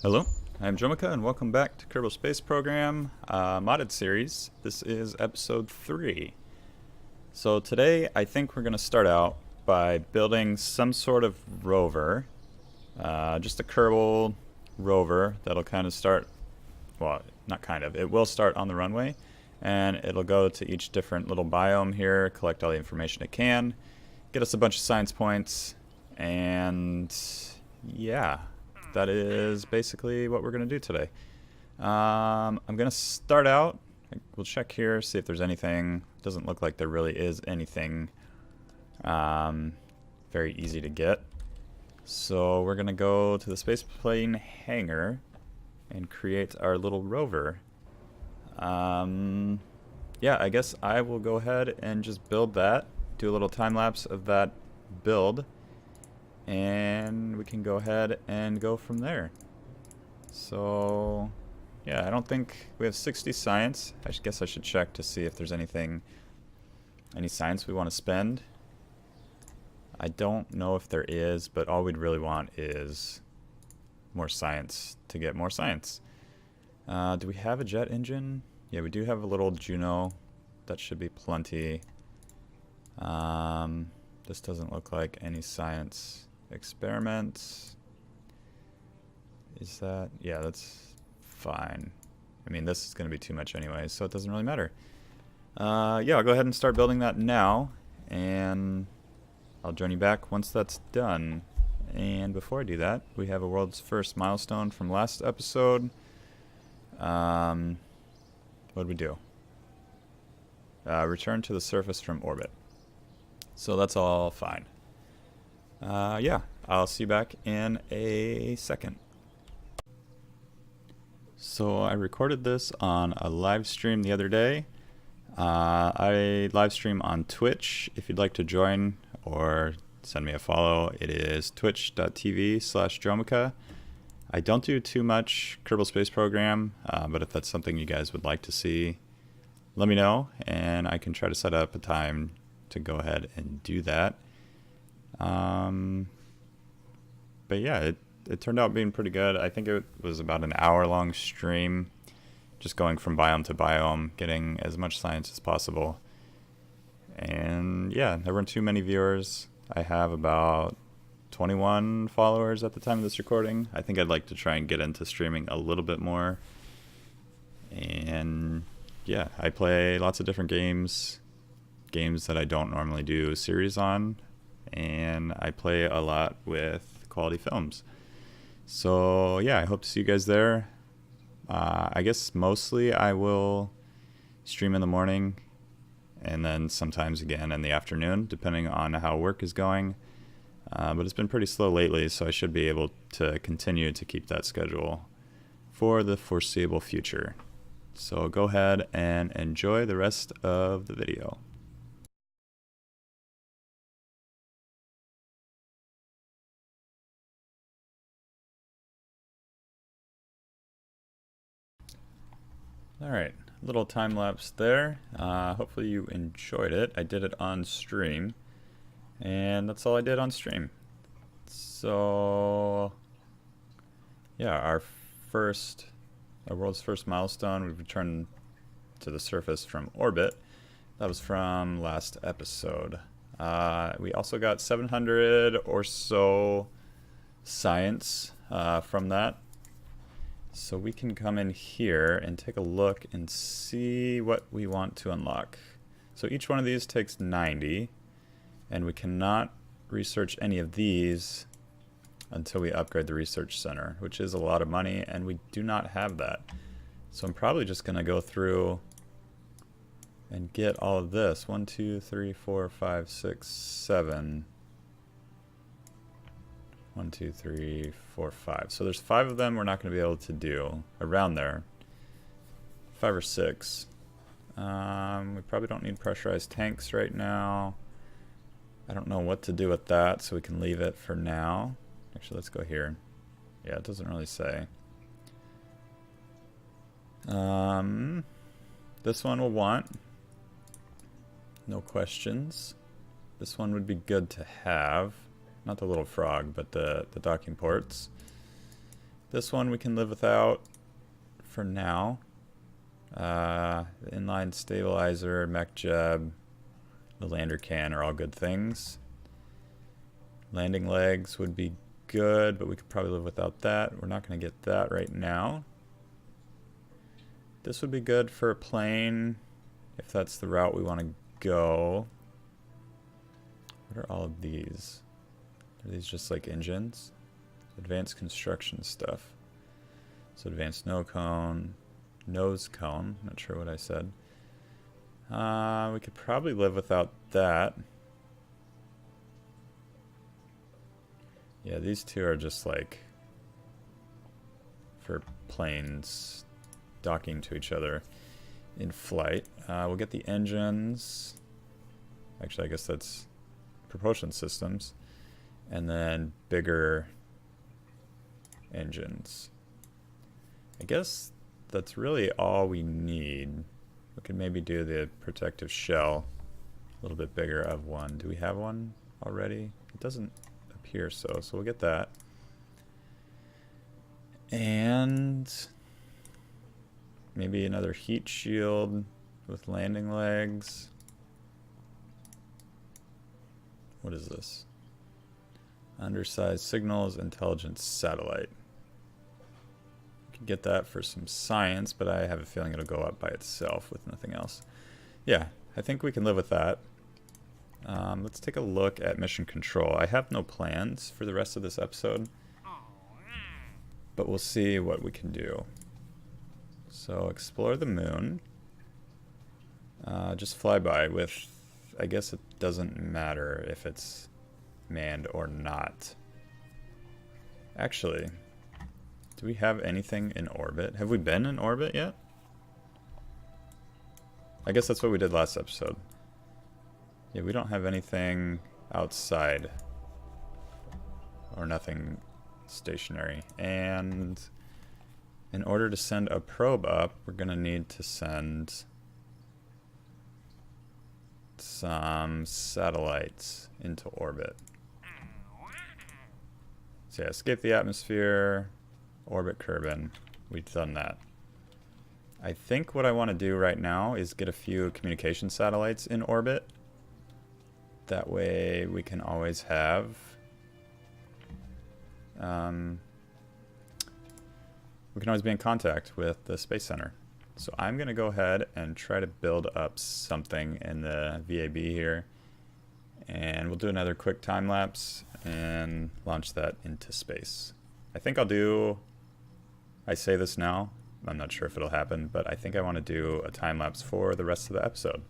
Hello, I'm Jomika and welcome back to Kerbal Space Program modded series. This is episode 3. So today I think we're going to start out by building some sort of rover. Just a Kerbal rover that'll kind of start, well, not kind of, it will start on the runway. And it'll go to each different little biome here, collect all the information it can, get us a bunch of science points, and yeah. That is basically what we're going to do today. I'm going to start out. We'll check here, see if there's anything. Doesn't look like there really is anything very easy to get. So we're going to go to the spaceplane hangar and create our little rover. Yeah, I guess I will go ahead and just build that. Do a little time lapse of that build. And we can go ahead and go from there. So yeah, I don't think we have 60 science. I guess I should check to see if there's any science we want to spend. I don't know if there is, but all we'd really want is more science to get more science. Do we have a jet engine? Yeah, we do have a little Juno. That should be plenty. This doesn't look like any science. Experiments. Is that? Yeah, that's fine. I mean, this is going to be too much anyway, so it doesn't really matter. Yeah, I'll go ahead and start building that now, and I'll join you back once that's done. And before I do that, we have a world's first milestone from last episode. What did we do? Return to the surface from orbit. So that's all fine. Yeah, I'll see you back in a second. So I recorded this on a live stream the other day. I live stream on Twitch. If you'd like to join or send me a follow, it is twitch.tv/Jomika. I don't do too much Kerbal Space Program, but if that's something you guys would like to see, let me know, and I can try to set up a time to go ahead and do that. But yeah, it turned out being pretty good. I think it was about an hour-long stream, just going from biome to biome, getting as much science as possible. And yeah, there weren't too many viewers. I have about 21 followers at the time of this recording. I think I'd like to try and get into streaming a little bit more. And yeah, I play lots of different games that I don't normally do series on. And I play a lot with quality films. So yeah, I hope to see you guys there. I guess mostly I will stream in the morning and then sometimes again in the afternoon, depending on how work is going. But it's been pretty slow lately, so I should be able to continue to keep that schedule for the foreseeable future. So go ahead and enjoy the rest of the video. Alright, little time lapse there. Hopefully you enjoyed it. I did it on stream, and that's all I did on stream. So yeah, our world's first milestone, we've returned to the surface from orbit. That was from last episode. We also got 700 or so science from that. So we can come in here and take a look and see what we want to unlock. So each one of these takes 90, and we cannot research any of these until we upgrade the research center, which is a lot of money, and we do not have that. So I'm probably just going to go through and get all of this. 1, 2, 3, 4, 5, 6, 7. 1, 2, 3, 4, 5. So there's 5 of them we're not going to be able to do around there. 5 or 6. We probably don't need pressurized tanks right now. I don't know what to do with that, so we can leave it for now. Actually, let's go here. Yeah, it doesn't really say. This one we'll want. No questions. This one would be good to have. Not the little frog, but the docking ports. This one we can live without for now. The inline stabilizer, mech jeb, the lander can are all good things. Landing legs would be good, but we could probably live without that. We're not going to get that right now. This would be good for a plane if that's the route we want to go. What are all of these? Are these just like engines? Advanced construction stuff. So advanced nose cone, not sure what I said. We could probably live without that. Yeah, these two are just like for planes docking to each other in flight. We'll get the engines. Actually, I guess that's propulsion systems. And then bigger engines. I guess that's really all we need. We could maybe do the protective shell a little bit bigger of one. Do we have one already? It doesn't appear so we'll get that. And maybe another heat shield with landing legs. What is this? Undersized signals intelligence satellite. We could get that for some science, but I have a feeling it'll go up by itself with nothing else. Yeah, I think we can live with that. Let's take a look at mission control. I have no plans for the rest of this episode, but we'll see what we can do. So explore the moon. Just fly by with, I guess it doesn't matter if it's manned or not. Actually, do we have anything in orbit? Have we been in orbit yet? I guess that's what we did last episode. Yeah, we don't have anything outside. Or nothing stationary. And in order to send a probe up, we're going to need to send some satellites into orbit. So yeah, escape the atmosphere, orbit Kerbal. We've done that. I think what I want to do right now is get a few communication satellites in orbit. That way we can always have we can always be in contact with the Space Center. So I'm going to go ahead and try to build up something in the VAB here. And we'll do another quick time lapse and launch that into space. I think I'll do, I say this now, I'm not sure if it'll happen, but I think I want to do a time lapse for the rest of the episode.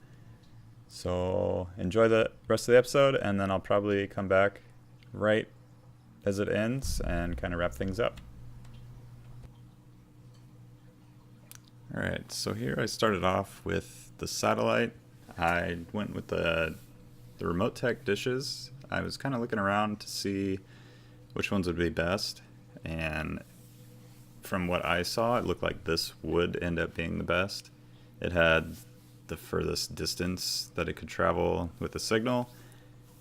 So enjoy the rest of the episode, and then I'll probably come back right as it ends and kind of wrap things up. Alright, so here I started off with the satellite. I went with the remote tech dishes. I was kind of looking around to see which ones would be best, and from what I saw, it looked like this would end up being the best. It had the furthest distance that it could travel with the signal,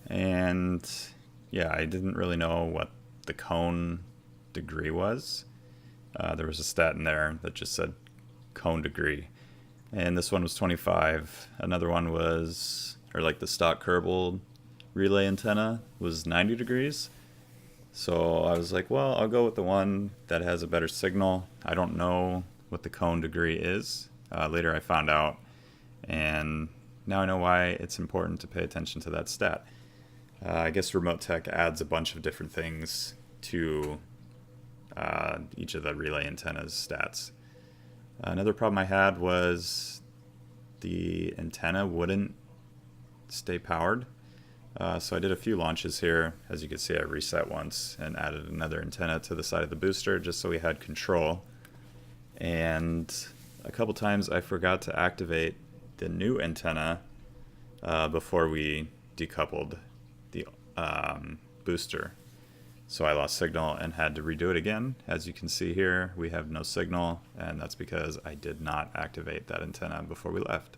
and yeah, I didn't really know what the cone degree was. There was a stat in there that just said cone degree, and this one was 25. Another one was, or like the stock Kerbal relay antenna was 90 degrees. So I was like, well, I'll go with the one that has a better signal. I don't know what the cone degree is. Later I found out, and now I know why it's important to pay attention to that stat. I guess Remote Tech adds a bunch of different things to each of the relay antennas stats. Another problem I had was the antenna wouldn't stay powered. So I did a few launches here. As you can see, I reset once and added another antenna to the side of the booster just so we had control. And a couple times I forgot to activate the new antenna before we decoupled the booster. So I lost signal and had to redo it again. As you can see here, we have no signal, and that's because I did not activate that antenna before we left.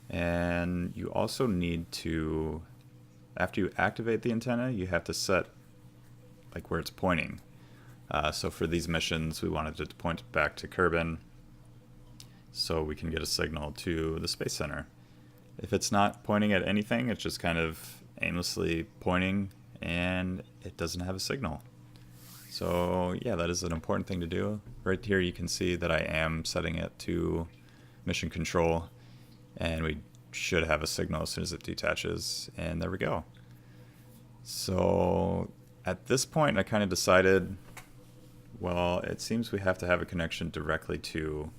And you also need to, after you activate the antenna, you have to set like where it's pointing. So for these missions, we wanted it to point back to Kerbin so we can get a signal to the Space Center. If it's not pointing at anything, it's just kind of aimlessly pointing and it doesn't have a signal. So yeah, that is an important thing to do. Right here you can see that I am setting it to mission control, and we should have a signal as soon as it detaches, and there we go. So at this point I kind of decided, well, it seems we have to have a connection directly to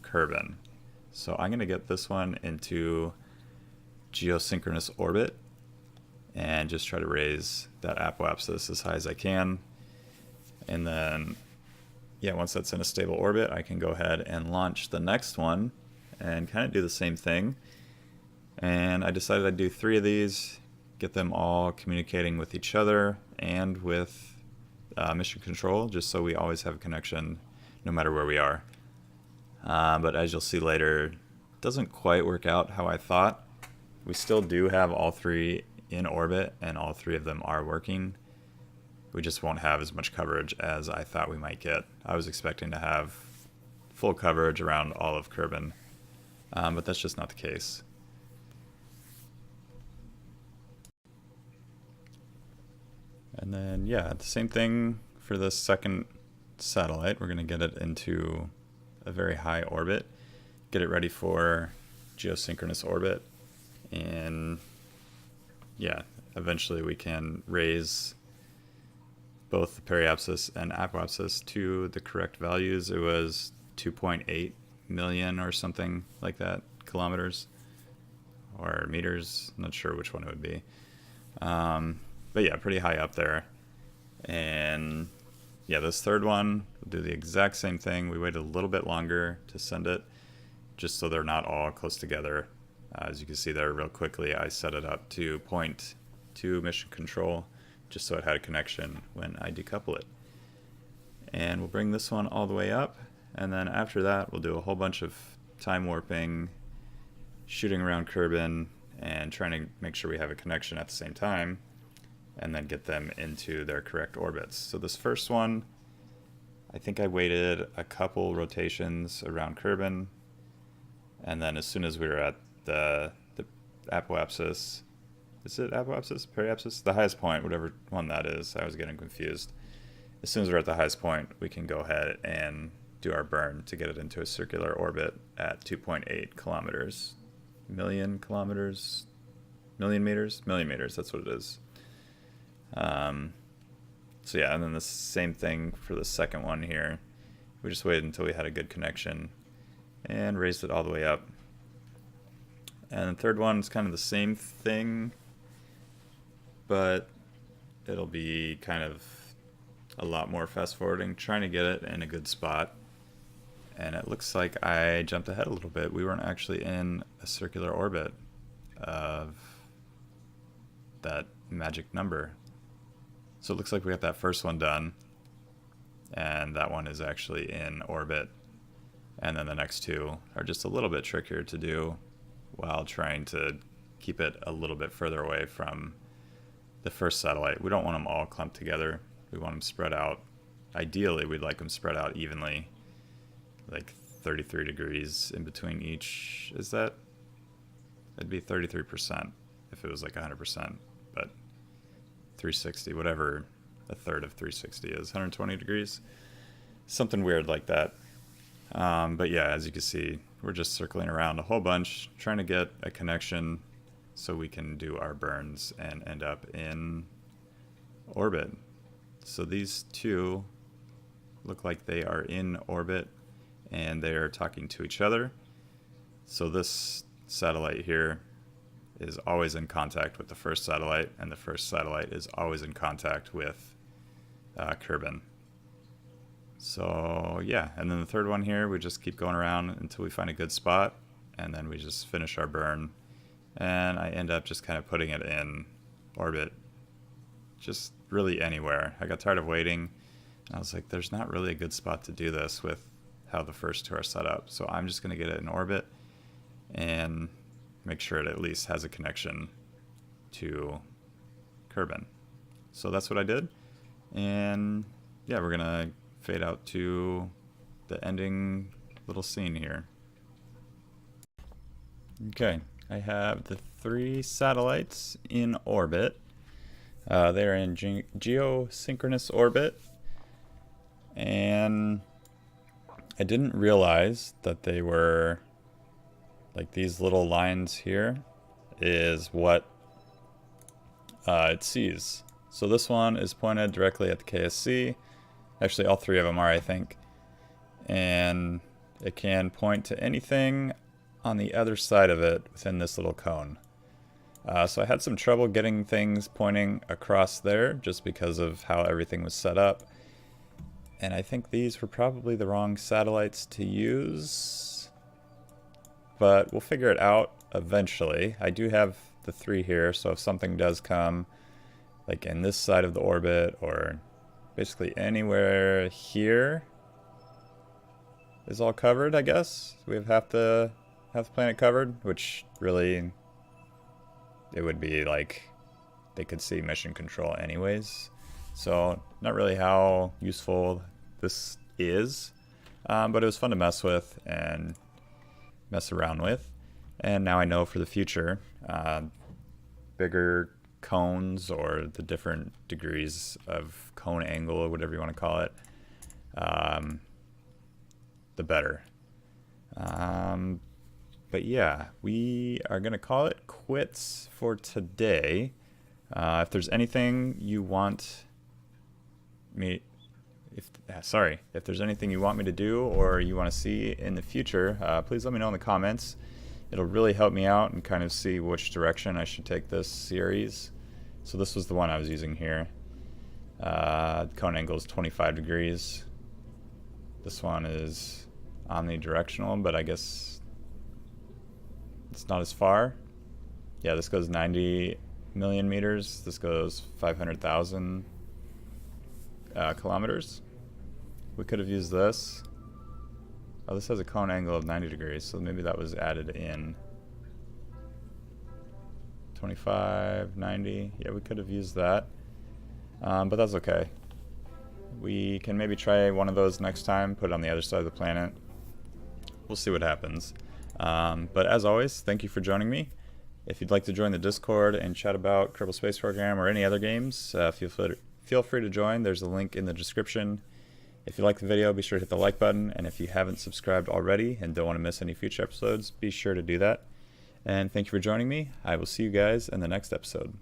Kerbin. So I'm going to get this one into geosynchronous orbit and just try to raise that apoapsis as high as I can. And then, yeah, once that's in a stable orbit, I can go ahead and launch the next one and kind of do the same thing. And I decided I'd do 3 of these, get them all communicating with each other and with mission control, just so we always have a connection no matter where we are. But as you'll see later, it doesn't quite work out how I thought. We still do have all 3 in orbit, and all 3 of them are working. We just won't have as much coverage as I thought we might get. I was expecting to have full coverage around all of Kerbin, but that's just not the case. And then, yeah, the same thing for the second satellite. We're going to get it into a very high orbit, get it ready for geosynchronous orbit, and yeah, eventually we can raise both the periapsis and apoapsis to the correct values. It was 2.8 million or something like that kilometers or meters. I'm not sure which one it would be. But yeah, pretty high up there. And yeah, this third one, we'll do the exact same thing. We waited a little bit longer to send it, just so they're not all close together. As you can see there real quickly, I set it up to point to mission control, just so it had a connection when I decouple it. And we'll bring this one all the way up, and then after that we'll do a whole bunch of time warping, shooting around Kerbin, and trying to make sure we have a connection at the same time, and then get them into their correct orbits. So this first one, I think I waited a couple rotations around Kerbin, and then as soon as we were at the apoapsis, is it apoapsis? Periapsis? The highest point, whatever one that is. I was getting confused. As soon as we're at the highest point, we can go ahead and do our burn to get it into a circular orbit at 2.8 kilometers. Million kilometers? Million meters? Million meters, that's what it is. So yeah, and then the same thing for the second one here. We just waited until we had a good connection and raised it all the way up. And the third one is kind of the same thing, but it'll be kind of a lot more fast forwarding, trying to get it in a good spot. And it looks like I jumped ahead a little bit. We weren't actually in a circular orbit of that magic number. So it looks like we got that first one done, and that one is actually in orbit. And then the next 2 are just a little bit trickier to do while trying to keep it a little bit further away from the first satellite. We don't want them all clumped together. We want them spread out. Ideally, we'd like them spread out evenly, like 33 degrees in between each. Is that? It'd be 33% if it was like 100%, but 360, whatever a third of 360 is, 120 degrees, something weird like that. But yeah, as you can see, we're just circling around a whole bunch, trying to get a connection so we can do our burns and end up in orbit. So these 2 look like they are in orbit and they are talking to each other. So this satellite here is always in contact with the first satellite, and the first satellite is always in contact with Kerbin. So yeah, and then the third one here, we just keep going around until we find a good spot, and then we just finish our burn. And I end up just kind of putting it in orbit, just really anywhere. I got tired of waiting. I was like, there's not really a good spot to do this with how the first 2 are set up. So I'm just going to get it in orbit and make sure it at least has a connection to Kerbin. So that's what I did. And yeah, we're gonna fade out to the ending little scene here. Okay, I have the 3 satellites in orbit. They're in geosynchronous orbit, and I didn't realize that they were like these little lines here is what it sees. So this one is pointed directly at the KSC. Actually, all 3 of them are, I think. And it can point to anything on the other side of it within this little cone. So I had some trouble getting things pointing across there just because of how everything was set up. And I think these were probably the wrong satellites to use. But we'll figure it out eventually. I do have the 3 here, so if something does come, like in this side of the orbit, or basically anywhere here is all covered, I guess. We have half the planet covered, which really, it would be like they could see mission control anyways. So not really how useful this is, but it was fun to mess with and mess around with. And now I know for the future, bigger cones or the different degrees of cone angle or whatever you want to call it, the better. But yeah, we are going to call it quits for today. If there's anything you want me, if there's anything you want me to do or you want to see in the future, please let me know in the comments. It'll really help me out and kind of see which direction I should take this series. So this was the one I was using here. Cone angle is 25 degrees. This one is omnidirectional, but I guess it's not as far. Yeah, this goes 90 million meters. This goes 500,000 kilometers. We could have used this. Oh, this has a cone angle of 90 degrees, so maybe that was added in. 25, 90. Yeah, we could have used that. But that's okay. We can maybe try one of those next time, put it on the other side of the planet. We'll see what happens. But as always, thank you for joining me. If you'd like to join the Discord and chat about Kerbal Space Program or any other games, feel free to join. There's a link in the description. If you like the video, be sure to hit the like button. And if you haven't subscribed already and don't want to miss any future episodes, be sure to do that. And thank you for joining me. I will see you guys in the next episode.